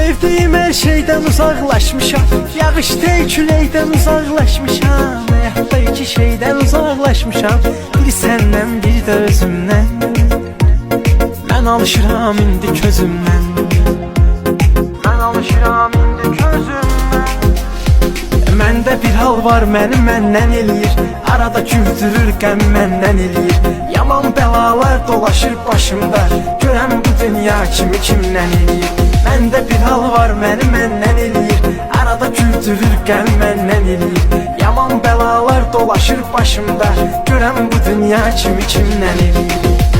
Sevdiğim her şeyden uzaklaşmışam. Yağışda küləkdən uzaklaşmışam. Həyatda iki şeydən uzaklaşmışam. Biri səndən, biri də özümdən. Mən alışıram indi közümdən. Mən alışıram indi közümdən. Məndə bir hal var, məni məndən eləyir. Arada güldürür, qəm məndən eləyir. Yaman bəlalar dolaşır başımda. Görəm bu dünya kimi kimdən eləyir. Məndə bir hal var, məni məndən eləyir. Arada güldürür, qəm məndən eləyir. Yaman bəlalar dolaşır başımda. Görəm bu dünya kimi kimdən eləyir.